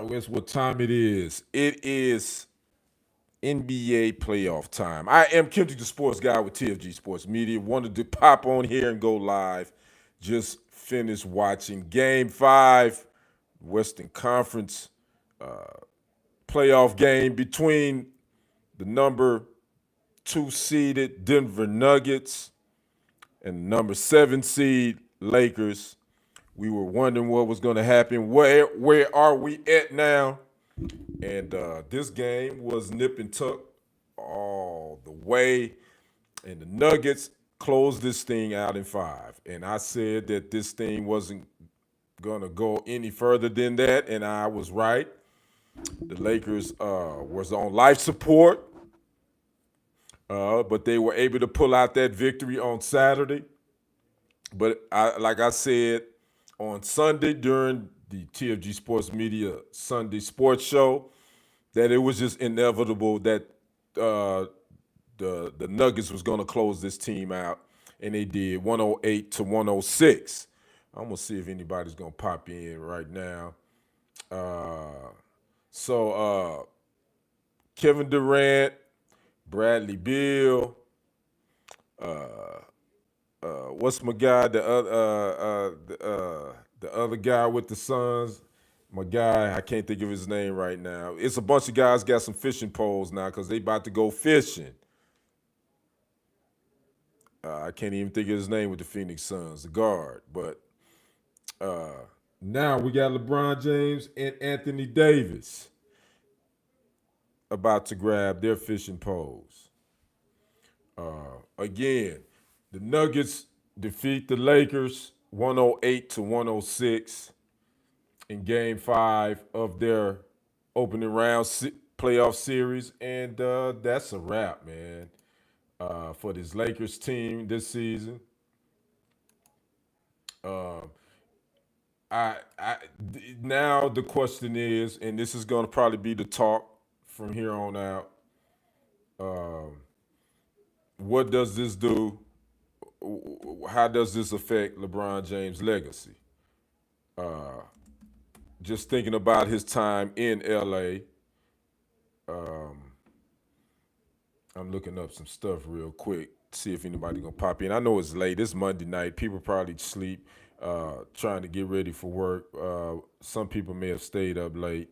Guess what time it is? It is NBA playoff time. I am Kendrick, the sports guy with TFG Sports Media. Wanted to pop on here and go live. Just finished watching Game 5, Western Conference playoff game between the number 2 seeded Denver Nuggets and the number 7 seed Lakers. We were wondering what was going to happen. Where are we at now? And this game was nip and tuck all the way. And the Nuggets closed this thing out in 5. And I said that this thing wasn't going to go any further than that. And I was right. The Lakers was on life support, but they were able to pull out that victory on Saturday. But like I said, on Sunday during the TFG Sports Media Sunday Sports Show, that it was just inevitable that uh, the Nuggets was going to close this team out, and they did 108 to 106. I'm gonna see if anybody's gonna pop in right now. Uh, so Kevin Durant, Bradley Beal, what's my guy? The other guy with the Suns. My guy, I can't think of his name right now. It's a bunch of guys got some fishing poles now because they about to go fishing. I can't even think of his name with the Phoenix Suns, the guard. But now we got LeBron James and Anthony Davis about to grab their fishing poles. Again, the Nuggets defeat the Lakers 108 to 106 in Game 5 of their opening round playoff series, and that's a wrap, man, for this Lakers team this season. Um, now the question is, and this is going to probably be the talk from here on out. Um, what does this do? How does this affect LeBron James' legacy? Just thinking about his time in LA, I'm looking up some stuff real quick, see if anybody gonna pop in. I know it's late. It's Monday night. People probably sleep, trying to get ready for work. Some people may have stayed up late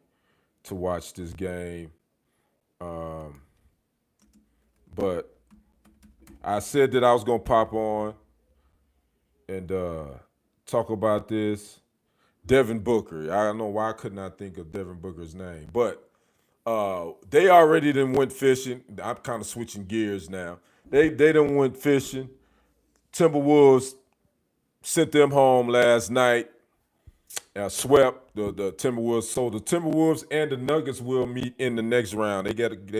to watch this game. Um, but I said that I was gonna pop on and talk about this. Devin Booker. I don't know why I could not think of Devin Booker's name, but they already done went fishing. I'm kind of switching gears now. They done went fishing. Timberwolves sent them home last night. Swept the Timberwolves. So the Timberwolves and the Nuggets will meet in the next round. They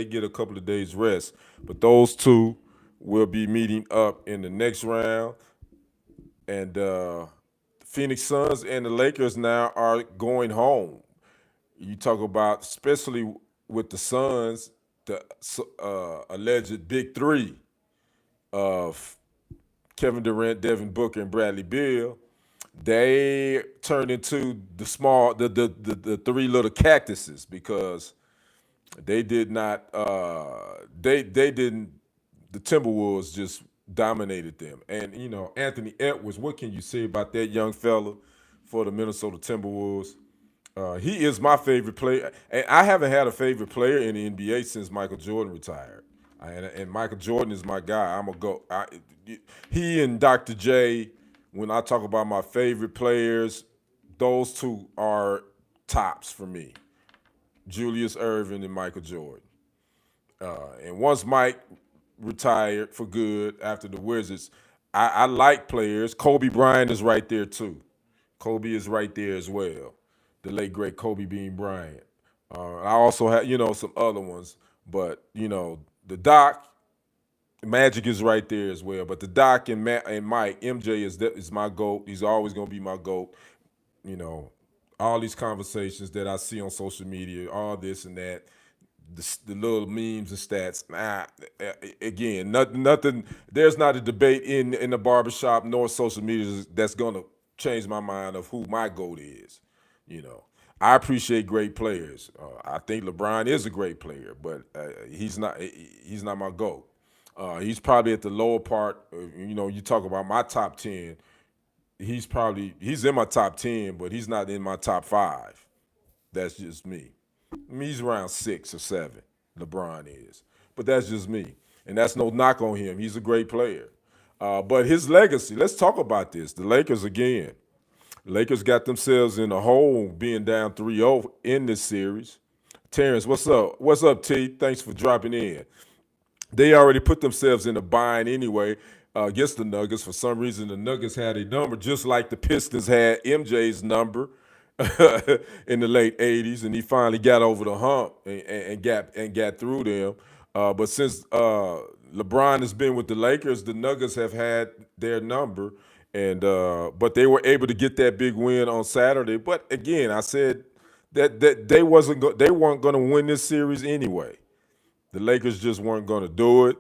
get a couple of days rest, but those two will be meeting up in the next round. And Phoenix Suns and the Lakers now are going home. You talk about, especially with the Suns, the alleged big three of Kevin Durant, Devin Booker, and Bradley Beal. They turned into the three little cactuses because they did not they didn't the Timberwolves just dominated them. And Anthony Edwards, what can you say about that young fella for the Minnesota Timberwolves? He is my favorite player, and I haven't had a favorite player in the NBA since Michael Jordan retired. And Michael Jordan is my guy. I'm a go. He and Dr. J. When I talk about my favorite players, those two are tops for me. Julius Erving and Michael Jordan. And once Mike retired for good after the Wizards, I like players. Kobe Bryant is right there too. Kobe is right there as well. The late great Kobe Bean Bryant. I also have some other ones, but the Doc Magic is right there as well. But the Doc and Mike MJ is my goat. He's always gonna be my goat. You know, all these conversations that I see on social media, all this and that, the little memes and stats. Again, nothing. There's not a debate in the barbershop nor social media that's gonna change my mind of who my goat is. You know, I appreciate great players. I think LeBron is a great player, but he's not. He's not my GOAT. He's probably at the lower part. You talk about my top 10. He's in my top 10, but he's not in my top 5. That's just me. I mean, he's around 6 or 7. LeBron is, but that's just me, and that's no knock on him. He's a great player, but his legacy. Let's talk about this. The Lakers again. Lakers got themselves in a hole being down 3-0 in this series. Terrence, what's up? What's up, T? Thanks for dropping in. They already put themselves in a bind anyway against the Nuggets. For some reason, the Nuggets had a number just like the Pistons had MJ's number in the late '80s, and he finally got over the hump and got through them. But since LeBron has been with the Lakers, the Nuggets have had their number, and but they were able to get that big win on Saturday. But again, I said that they weren't going to win this series anyway. The Lakers just weren't going to do it.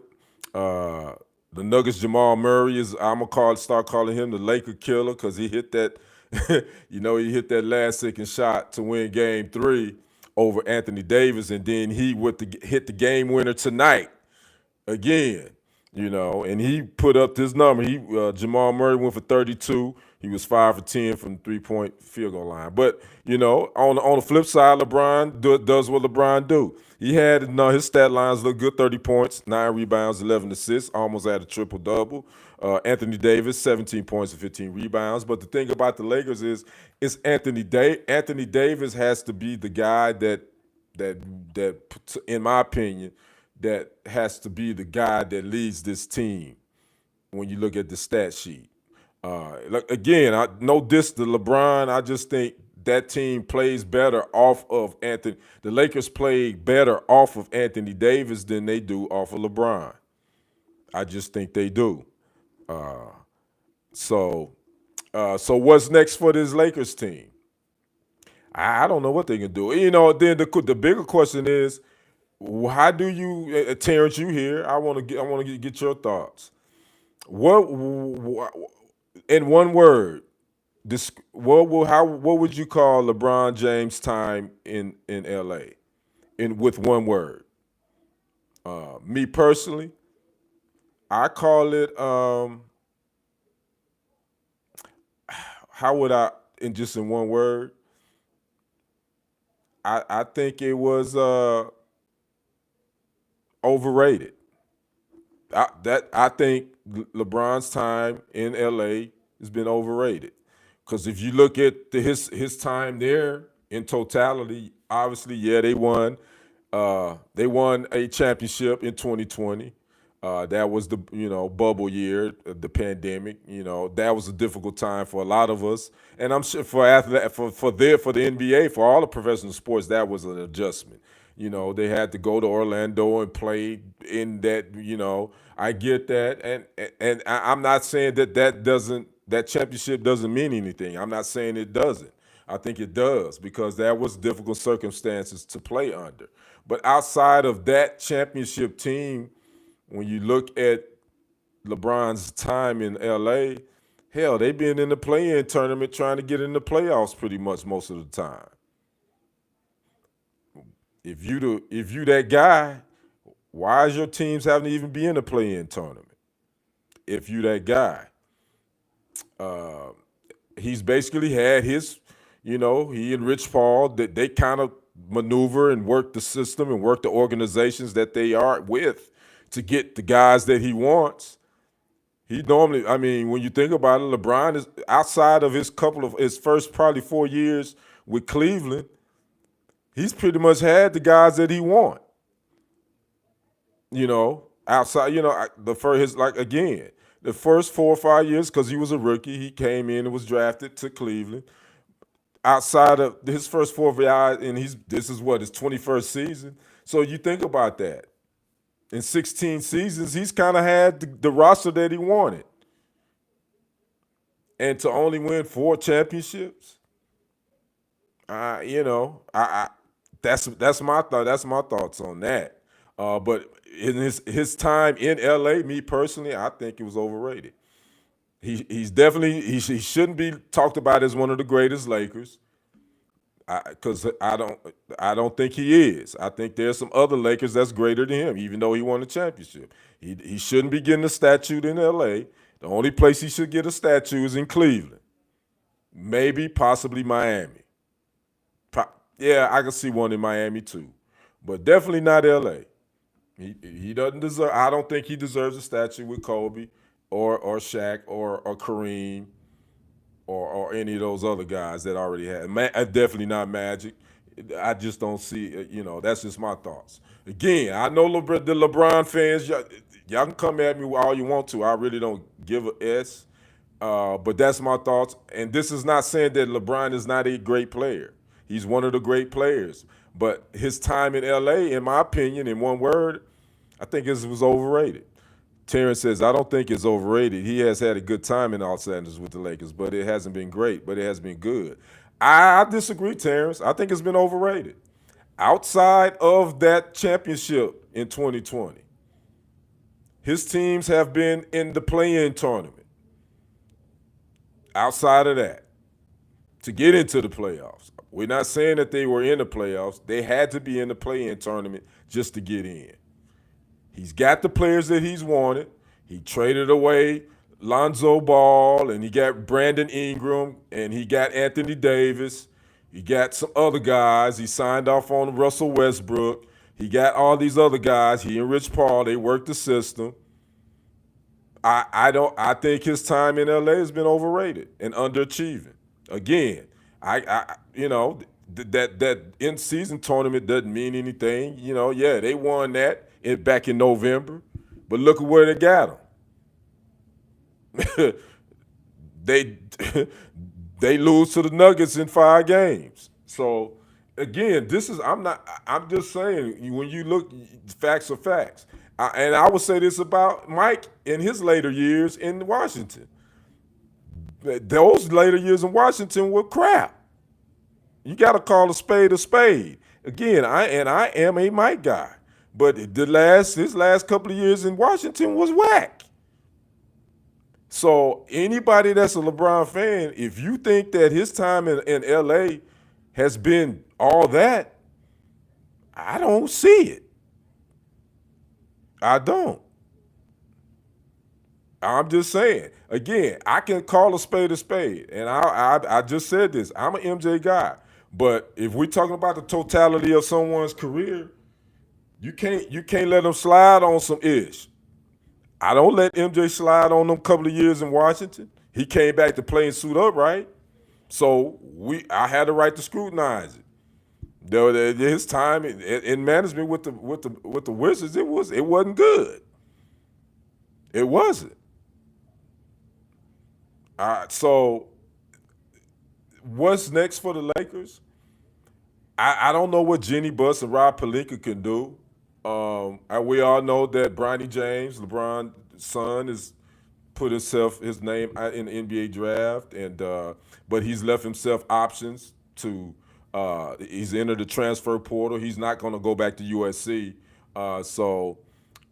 Uh, the Nuggets Jamal Murray is I'm gonna start calling him the Laker killer because he hit that, he hit that last second shot to win Game 3 over Anthony Davis, and then he hit the game winner tonight again, and he put up this number. Jamal Murray went for 32. He was 5 for 10 from the 3-point field goal line. But on the flip side, LeBron does what LeBron do. He had his stat lines look good: 30 points, 9 rebounds, 11 assists, almost had a triple double. Anthony Davis, 17 points and 15 rebounds. But the thing about the Lakers is, Anthony Davis has to be the guy that in my opinion, that has to be the guy that leads this team when you look at the stat sheet. Again, I no diss to LeBron. I just think that team plays better off of Anthony. The Lakers play better off of Anthony Davis than they do off of LeBron. I just think they do. So what's next for this Lakers team? I don't know what they can do. Then the bigger question is, how do you, Terrence? You here? I want to get your thoughts. What, in one word, what would you call LeBron James' time in LA? With one word. Me personally, I call it. How would I? In one word, I think it was overrated. I think LeBron's time in LA has been overrated. Because if you look at his time there in totality, obviously, yeah, they won. They won a championship in 2020. That was the bubble year, the pandemic. That was a difficult time for a lot of us, and I'm sure for athlete for the NBA, for all the professional sports, that was an adjustment. They had to go to Orlando and play in that. I get that, and I'm not saying that championship doesn't mean anything. I'm not saying it doesn't. I think it does because that was difficult circumstances to play under. But outside of that championship team, when you look at LeBron's time in LA, hell, they've been in the play-in tournament trying to get in the playoffs pretty much most of the time. If you that guy, why is your teams having to even be in the play-in tournament? If you that guy, he's basically had he and Rich Paul, that they kind of maneuver and work the system and work the organizations that they are with to get the guys that he wants. He normally, I mean, when you think about it, LeBron is outside of his first probably 4 years with Cleveland, he's pretty much had the guys that he want. Outside, the first his like again, the first 4 or 5 years because he was a rookie, he came in and was drafted to Cleveland. Outside of his first 4 years, and this is what his 21st season. So you think about that. In 16 seasons, he's kind of had the roster that he wanted, and to only win 4 championships, I that's my thought. That's my thoughts on that. But in his time in LA, me personally, I think it was overrated. He's definitely he shouldn't be talked about as one of the greatest Lakers. Because I don't think he is. I think there's some other Lakers that's greater than him, even though he won a championship. He shouldn't be getting a statue in L.A. The only place he should get a statue is in Cleveland, maybe possibly Miami. Yeah, I can see one in Miami too, but definitely not L.A. He doesn't deserve. I don't think he deserves a statue with Kobe or Shaq or Kareem or any of those other guys that already had. Definitely not Magic. I just don't see. That's just my thoughts. Again, I know the LeBron fans. Y'all can come at me all you want to. I really don't give a s. But that's my thoughts. And this is not saying that LeBron is not a great player. He's one of the great players. But his time in LA, in my opinion, in one word, I think it was overrated. Terrence says, I don't think it's overrated. He has had a good time in Los Angeles with the Lakers, but it hasn't been great, but it has been good. I disagree, Terrence. I think it's been overrated. Outside of that championship in 2020, his teams have been in the play-in tournament. Outside of that, to get into the playoffs, we're not saying that they were in the playoffs. They had to be in the play-in tournament just to get in. He's got the players that he's wanted. He traded away Lonzo Ball, and he got Brandon Ingram, and he got Anthony Davis. He got some other guys. He signed off on Russell Westbrook. He got all these other guys. He and Rich Paul, they worked the system. I think his time in LA has been overrated and underachieving. Again, that in season tournament doesn't mean anything. Yeah, they won that back in November, but look at where they got them. they they lose to the Nuggets in 5 games. So again, I'm just saying, when you look, facts are facts. And I would say this about Mike in his later years in Washington. Those later years in Washington were crap. You got to call a spade a spade. Again, I am a Mike guy, but his last couple of years in Washington was whack. So anybody that's a LeBron fan, if you think that his time in LA has been all that, I don't see it. I don't. I'm just saying. Again, I can call a spade, and I just said this. I'm an MJ guy, but if we're talking about the totality of someone's career, you can't let them slide on some ish. I don't let MJ slide on them couple of years in Washington. He came back to play and suit up, right? So I had the right to scrutinize it. His time in management with the Wizards, it wasn't good. It wasn't. So what's next for the Lakers? I don't know what Jenny Buss and Rob Pelinka can do. We all know that Bronny James, LeBron's son, is put his name out in the NBA draft, and but he's left himself options to. He's entered the transfer portal. He's not going to go back to USC.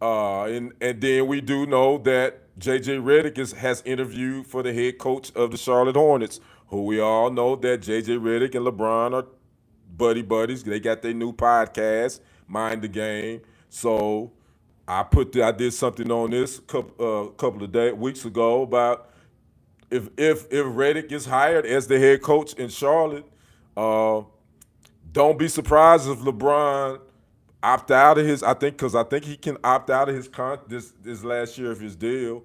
And then we do know that JJ Redick has interviewed for the head coach of the Charlotte Hornets, who we all know that JJ Redick and LeBron are buddies. They got their new podcast, Mind the Game. So I did something on this couple of weeks ago about if Redick is hired as the head coach in Charlotte, don't be surprised if LeBron opt out of his. Because I think he can opt out of his this last year of his deal,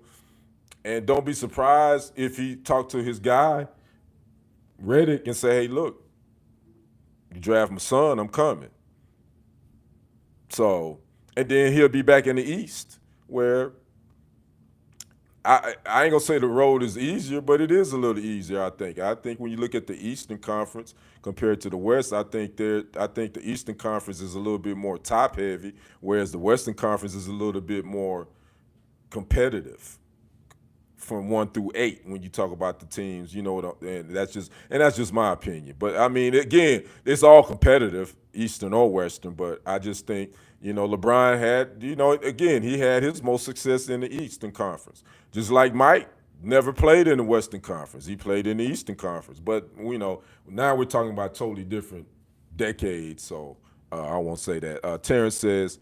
and don't be surprised if he talked to his guy Redick and say, "Hey, look, you draft my son, I'm coming." So, and then he'll be back in the East, where I ain't gonna say the road is easier, but it is a little easier. I think when you look at the Eastern Conference compared to the West, I think the Eastern Conference is a little bit more top heavy, whereas the Western Conference is a little bit more competitive from 1 through 8 when you talk about the teams. And that's just my opinion. But I mean, again, it's all competitive, Eastern or Western. But I just think LeBron had, again, he had his most success in the Eastern Conference, just like Mike. Never played in the Western Conference. He played in the Eastern Conference. But now we're talking about totally different decades. So I won't say that. Terrence says,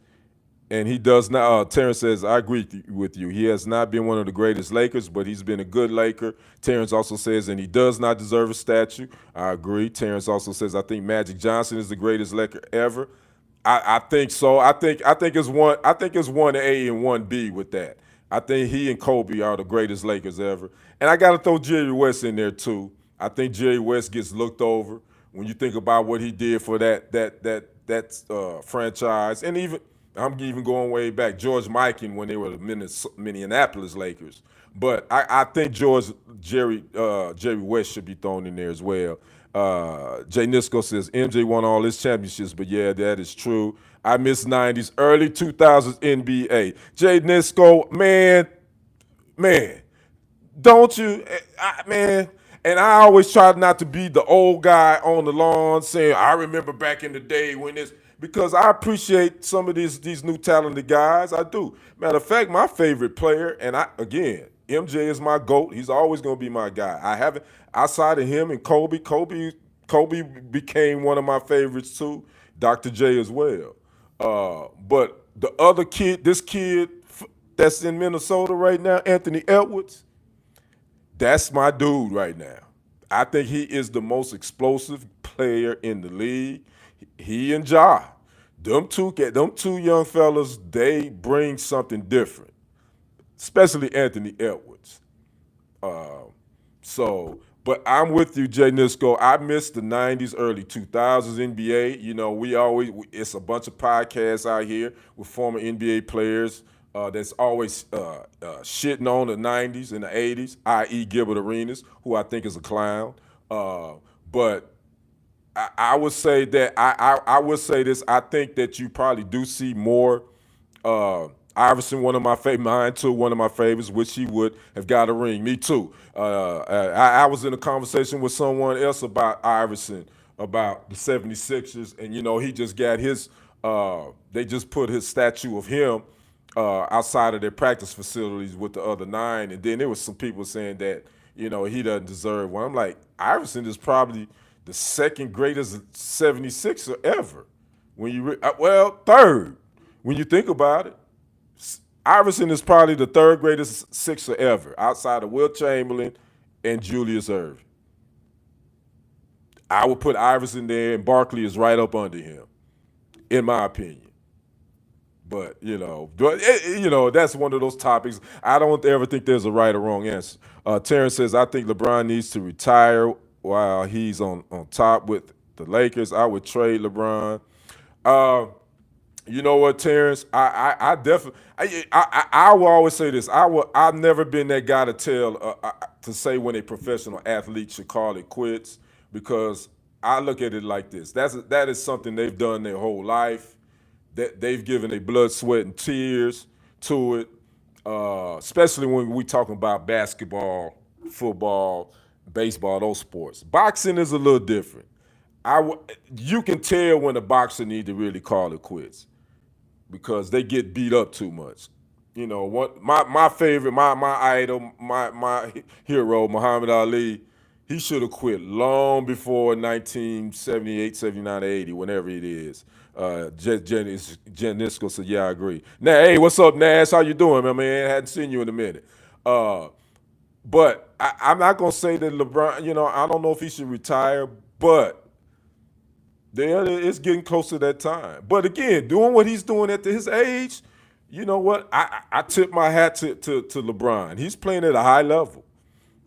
and he does not. Terrence says, I agree with you. He has not been one of the greatest Lakers, but he's been a good Laker. Terrence also says, and he does not deserve a statue. I agree. Terrence also says, I think Magic Johnson is the greatest Laker ever. I think so. I think it's one. I think it's 1A and 1B with that. I think he and Kobe are the greatest Lakers ever. And I got to throw Jerry West in there too. I think Jerry West gets looked over when you think about what he did for that franchise, and even I'm even going way back George Mikan when they were the Minneapolis Lakers. But I think Jerry West should be thrown in there as well. Jay Nisco says MJ won all his championships, but yeah, that is true. I miss '90s, early 2000s NBA. Jay Nisco, man, don't you, man? And I always try not to be the old guy on the lawn saying, I remember back in the day when this, because I appreciate some of these new talented guys. I do. Matter of fact, my favorite player, and again, MJ is my GOAT. He's always going to be my guy. I haven't, outside of him and Kobe became one of my favorites too. Dr. J as well. But the other kid, this kid that's in Minnesota right now, Anthony Edwards, that's my dude right now. I think he is the most explosive player in the league. He and Ja, them two young fellas, they bring something different, especially Anthony Edwards. But I'm with you, Jay Nisco. I miss the '90s, early 2000s NBA. It's a bunch of podcasts out here with former NBA players that's always shitting on the '90s and the '80s, i.e., Gilbert Arenas, who I think is a clown. But I would say that I would say this. I think that you probably do see more. Iverson, mine too, one of my favorites, which he would have got a ring. Me too. I was in a conversation with someone else about Iverson, about the 76ers, and he just got they just put his statue of him outside of their practice facilities with the other nine, and then there was some people saying that he doesn't deserve one. I'm like, Iverson is probably the second greatest 76er ever. Third when you think about it. Iverson is probably the third greatest Sixer ever, outside of Will Chamberlain and Julius Erving. I would put Iverson there, and Barkley is right up under him, in my opinion. But that's one of those topics. I don't ever think there's a right or wrong answer. Terrence says, I think LeBron needs to retire while he's on top with the Lakers. I would trade LeBron. You know what, Terrence? I definitely. I will always say this. I've never been that guy to say when a professional athlete should call it quits, because I look at it like this. That is something they've done their whole life. That they've given their blood, sweat, and tears to it. Especially when we talking about basketball, football, baseball, those sports. Boxing is a little different. You can tell when a boxer need to really call it quits, because they get beat up too much. What my favorite, my idol, my hero, Muhammad Ali, he should have quit long before 1978, 79, 80, whenever it is. Jen Nisco said, yeah, I agree. Now, hey, what's up, Nash? How you doing, my man? Hadn't seen you in a minute. But I'm not going to say that LeBron, I don't know if he should retire, but it's getting close to that time. But again, doing what he's doing at his age, you know what? I tip my hat to LeBron. He's playing at a high level.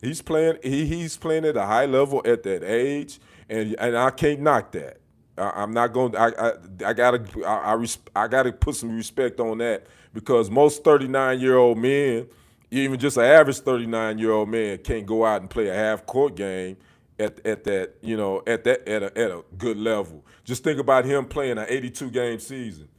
He's playing at a high level at that age, and I can't knock that. I'm not going. I gotta put some respect on that, because most 39-year-old men, even just an average 39-year-old man, can't go out and play a half court game at that at a good level. Just think about him playing an 82 game season,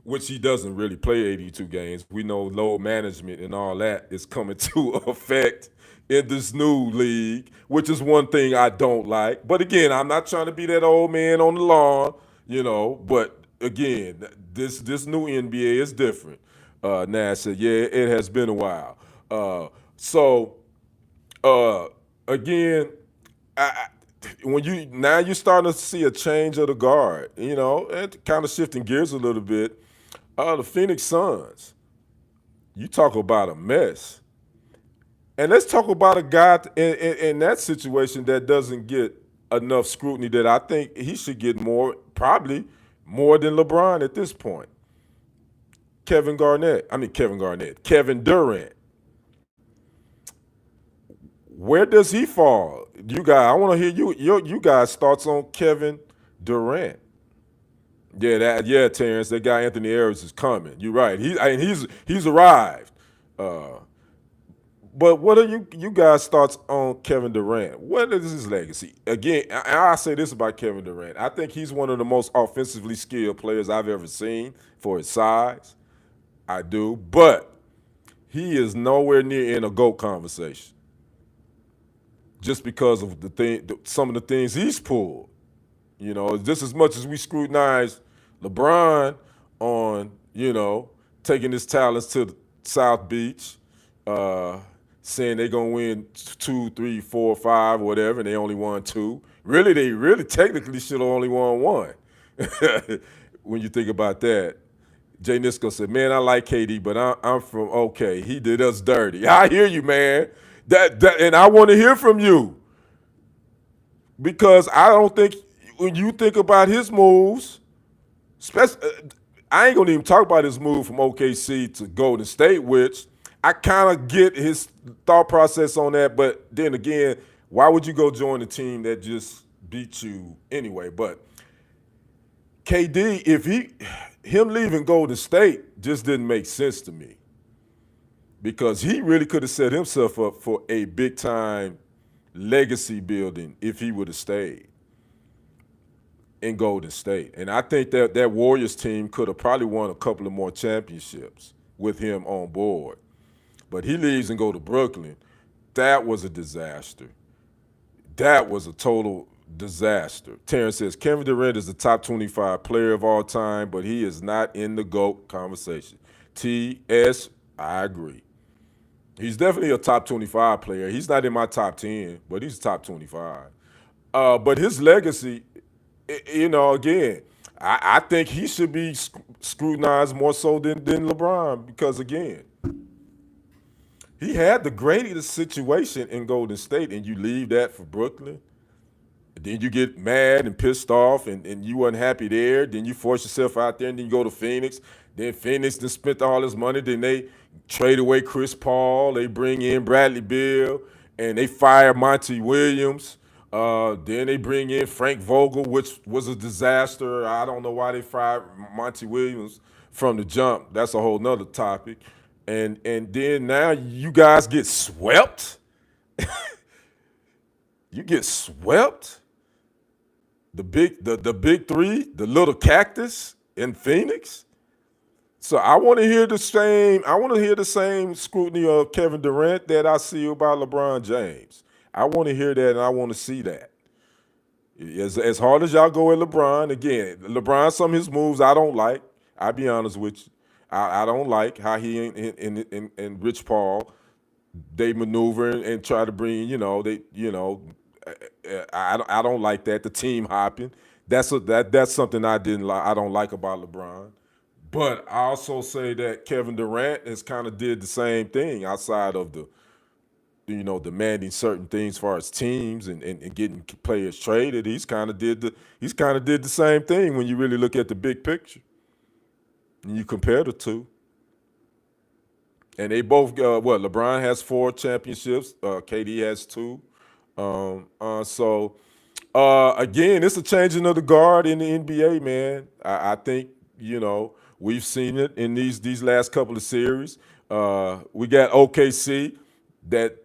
which he doesn't really play 82 games. We know load management and all that is coming to effect in this new league, which is one thing I don't like. But again, I'm not trying to be that old man on the lawn, But again, this new NBA is different. Nash said, yeah, it has been a while. So Uh, again, when you're starting to see a change of the guard, and kind of shifting gears a little bit. The Phoenix Suns, you talk about a mess. And let's talk about a guy in that situation that doesn't get enough scrutiny that I think he should get more, probably more than LeBron at this point. Kevin Durant. Where does he fall? I want to hear you guys' thoughts on Kevin Durant. Yeah, Terrence, that guy Anthony Ayers is coming. You're right. He's arrived. Uh, But what are you guys' thoughts on Kevin Durant? What is his legacy? Again, I say this about Kevin Durant. I think he's one of the most offensively skilled players I've ever seen for his size. I do, but he is nowhere near in a GOAT conversation just because of some of the things he's pulled. Just as much as we scrutinize LeBron on, taking his talents to the South Beach, uh, saying they're gonna win two, three, four, five, whatever, and they only won two. Really, they really technically should have only won one. When you think about that. Jay Nisco said, "Man, I like KD, but I'm from OK. He did us dirty." I hear you, man. And I want to hear from you because I don't think when you think about his moves, especially, I ain't gonna even talk about his move from OKC to Golden State, which I kind of get his thought process on that. But then again, why would you go join a team that just beat you anyway? But KD, him leaving Golden State just didn't make sense to me because he really could have set himself up for a big time legacy building if he would have stayed in Golden State. And I think that Warriors team could have probably won a couple of more championships with him on board. But he leaves and go to Brooklyn. That was a disaster. That was a total disaster. Terrence says Kevin Durant is the top 25 player of all time, but he is not in the GOAT conversation. TS, I agree. He's definitely a top 25 player. He's not in my top 10, but he's top 25. But his legacy, again, I think he should be scrutinized more so than LeBron because, again, he had the greatest situation in Golden State, and you leave that for Brooklyn. Then you get mad and pissed off, and you weren't happy there. Then you force yourself out there, and then you go to Phoenix. Then Phoenix then spent all this money. Then they trade away Chris Paul. They bring in Bradley Beal, and they fire Monty Williams. Then they bring in Frank Vogel, which was a disaster. I don't know why they fired Monty Williams from the jump. That's a whole nother topic. And then now you guys get swept. You get swept. The big three, the little cactus in Phoenix. So I want to hear the same. I want to hear the same scrutiny of Kevin Durant that I see about LeBron James. I want to hear that, and I want to see that. As hard as y'all go at LeBron, again, LeBron, some of his moves I don't like. I'll be honest with you. I don't like how he and Rich Paul they maneuver and try to bring, I don't like that. The team hopping. That's something I didn't like. I don't like about LeBron. But I also say that Kevin Durant has kind of did the same thing outside of demanding certain things as far as teams and getting players traded. He's kind of did the same thing when you really look at the big picture and you compare the two. And they both LeBron has four championships. KD has two. Again, it's a changing of the guard in the NBA, man. I think we've seen it in these last couple of series. We got OKC that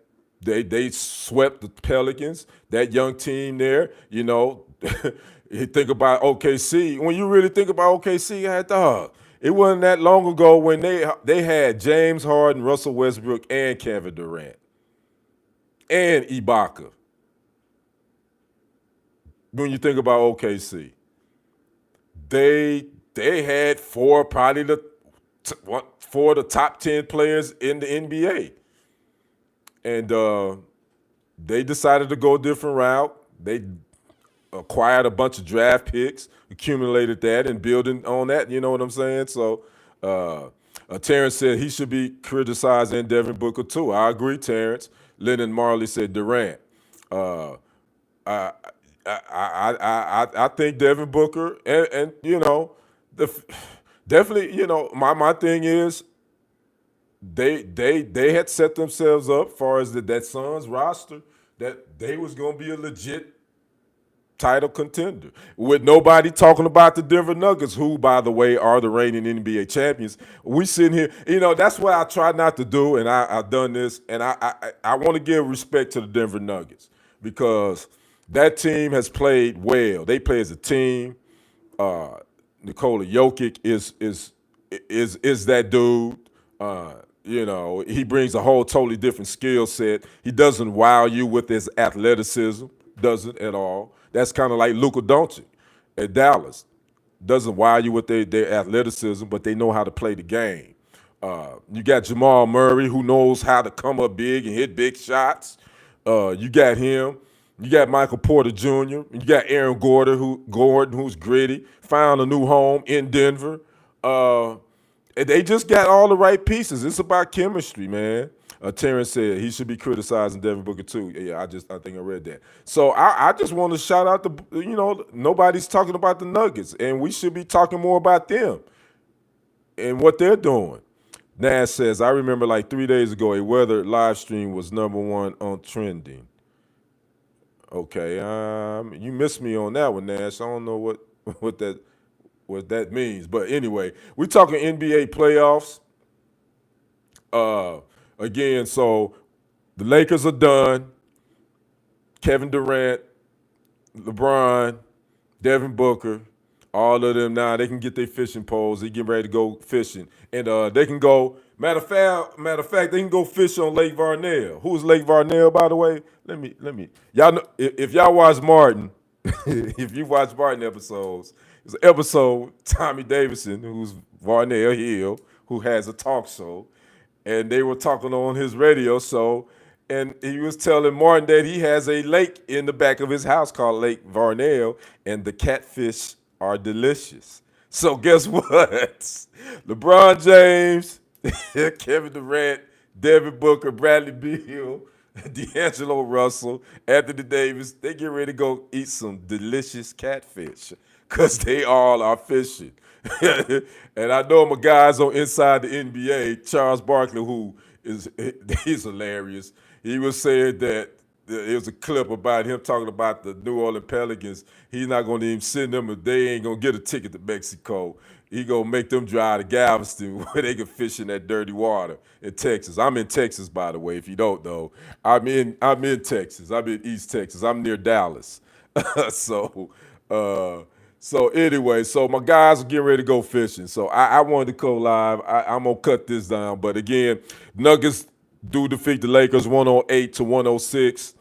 they swept the Pelicans. That young team there, you think about OKC. When you really think about OKC, it wasn't that long ago when they had James Harden, Russell Westbrook, and Kevin Durant and Ibaka. When you think about OKC, they had probably four of the top 10 players in the NBA, and They decided to go a different route. They acquired a bunch of draft picks, accumulated that, and building on that. You know what I'm saying? So, Terrence said he should be criticized, and Devin Booker too. I agree, Terrence. Lennon Marley said Durant. Uh, I, I think Devin Booker, and the definitely, my thing is they had set themselves up far as that Suns roster that they was gonna be a legit title contender with nobody talking about the Denver Nuggets, who, by the way, are the reigning NBA champions. We sitting here, that's what I try not to do, and I've done this, and I want to give respect to the Denver Nuggets because that team has played well. They play as a team. uh, Nikola Jokic is that dude. Uh, he brings a whole totally different skill set. He doesn't wow you with his athleticism, doesn't at all. That's kind of like Luka Doncic at Dallas. Doesn't wow you with their athleticism, but they know how to play the game. You got Jamal Murray, who knows how to come up big and hit big shots. You got him. You got Michael Porter Jr. You got Aaron Gordon, who's gritty, found a new home in Denver. And they just got all the right pieces. It's about chemistry, man. Terrence said he should be criticizing Devin Booker too. Yeah, I think I read that. So I just want to shout out nobody's talking about the Nuggets, and we should be talking more about them and what they're doing. Nash says, I remember like 3 days ago, a weather live stream was #1 on trending. Okay, you missed me on that one, Nash. I don't know what that what that means, but anyway, we're talking NBA playoffs. Uh, Again, so the Lakers are done. Kevin Durant, LeBron, Devin Booker, all of them now they can get their fishing poles. They get ready to go fishing, and they can go. Matter of fact, they can go fish on Lake Varnell. Who's Lake Varnell, by the way? Let me. Y'all know if y'all watch Martin, if you watch Martin episodes, it's an episode Tommy Davidson, who's Varnell Hill, who has a talk show, and they were talking on his radio show, and he was telling Martin that he has a lake in the back of his house called Lake Varnell, and the catfish are delicious. So guess what? LeBron James, Kevin Durant, Devin Booker, Bradley Beal, D'Angelo Russell, Anthony Davis, they get ready to go eat some delicious catfish because they all are fishing. And I know my guys on Inside the NBA, Charles Barkley, who he's hilarious. He was saying that it was a clip about him talking about the New Orleans Pelicans. He's not going to even send them if they ain't going to get a ticket to Mexico. He going to make them drive to Galveston where they can fish in that dirty water in Texas. I'm in Texas, by the way, if you don't know. I'm in Texas. I'm in East Texas. I'm near Dallas. so uh, so anyway, so my guys are getting ready to go fishing. So I wanted to go live. I'm gonna cut this down. But again, Nuggets do defeat the Lakers 108 to 106.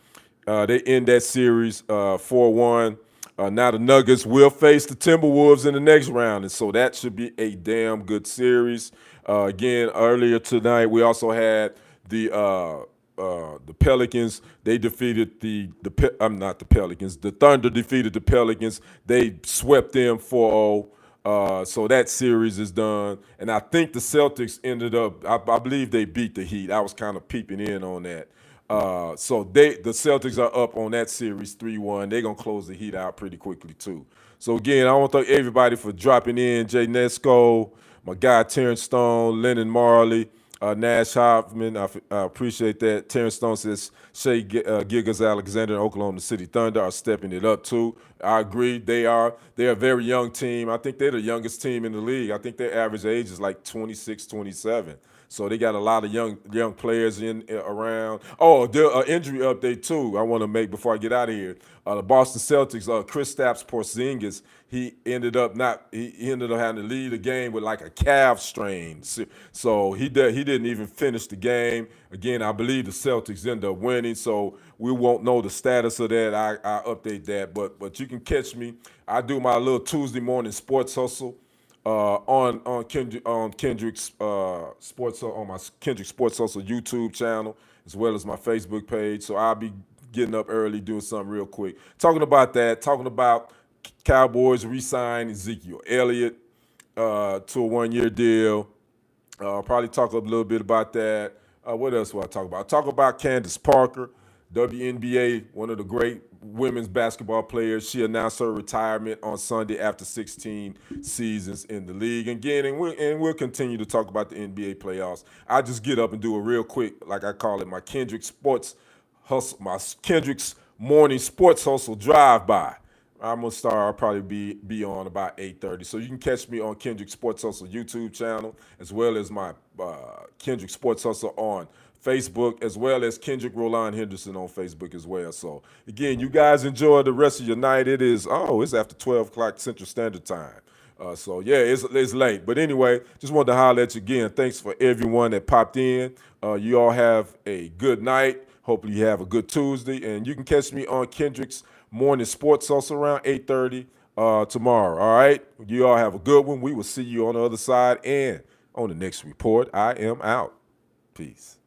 They end that series 4-1. Now the Nuggets will face the Timberwolves in the next round, and so that should be a damn good series. Again, earlier tonight we also had the Pelicans. They defeated I'm not the Pelicans. The Thunder defeated the Pelicans. They swept them 4-0. So that series is done, and I think the Celtics ended up. I believe they beat the Heat. I was kind of peeping in on that. So the Celtics are up on that series 3-1. They're gonna close the Heat out pretty quickly too. So again, I want to thank everybody for dropping in. Jay Nesco, my guy Terrence Stone, Lennon Marley, Nash Hoffman. I appreciate that. Terrence Stone says Shea Gigas Alexander and Oklahoma City Thunder are stepping it up too. I agree. They're a very young team. I think they're the youngest team in the league. I think their average age is like 26, 27. So they got a lot of young players in around. Oh, the injury update too. I want to make before I get out of here. The Boston Celtics, Kristaps Porzingis, he ended up having to leave the game with like a calf strain. So he didn't even finish the game. Again, I believe the Celtics end up winning. So we won't know the status of that. I update that, but you can catch me. I do my little Tuesday morning sports hustle on Kendrick's Sports on my Kendrick Sports Hustle YouTube channel as well as my Facebook page. So I'll be getting up early, doing something real quick. Talking about that, talking about Cowboys re-sign Ezekiel Elliott to a 1-year deal. I'll probably talk a little bit about that. What else will I talk about? I'll talk about Candace Parker, WNBA, one of the great women's basketball players. She announced her retirement on Sunday after 16 seasons in the league. Again, and we'll continue to talk about the NBA playoffs. I just get up and do a real quick, like I call it, my Kendrick Sports Hustle, my Kendrick's Morning Sports Hustle drive-by. I'm gonna start. I'll probably be on about 8:30. So you can catch me on Kendrick Sports Hustle YouTube channel, as well as my Kendrick Sports Hustle on Facebook, as well as Kendrick Roland Henderson on Facebook as well. So again, you guys enjoy the rest of your night. It's after 12 o'clock Central Standard Time. So yeah, it's late. But anyway, just wanted to holler at you again. Thanks for everyone that popped in. You all have a good night. Hopefully you have a good Tuesday. And you can catch me on Kendrick's Morning Sports also around 8:30 tomorrow. All right. You all have a good one. We will see you on the other side and on the next report. I am out. Peace.